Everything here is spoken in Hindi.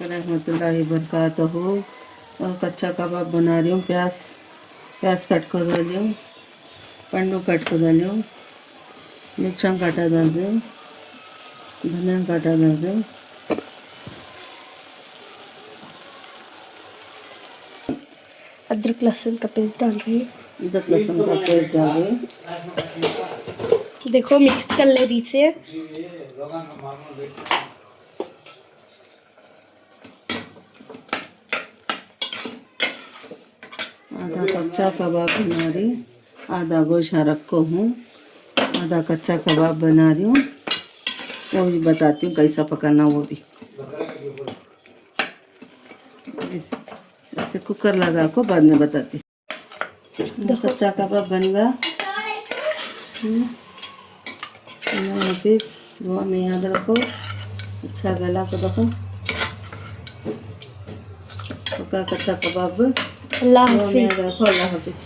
रहमतुल्लाहि बरकातहू। और कच्चा कबाब बना रही हूँ। प्याज कट कर डाली हूँ, पन्नू कट कर डाली हूँ, मिर्चा काटा डाल दूँ, धनिया काटा डाल दूँ, अदरक लहसुन का पेस्ट डाल रही हूँ। अदरक लहसुन का पेस्ट डाल रही हूँ। देखो मिक्स कर ले रही से। आधा कच्चा कबाब बना रही, आधा गोश्त रखो हूँ, आधा कच्चा कबाब बना रही हूँ। वो भी बताती हूँ कैसा पकाना, वो भी ऐसे कुकर लगा को बाद में बताती हूँ। कच्चा कबाब बन गया। हाफिज़, दुआ में याद रखो। अच्छा गला को देखो पका कच्चा कबाब। अल्लाह दुआ में हाफिज़। याद रखो। अल्लाह हाफिज़।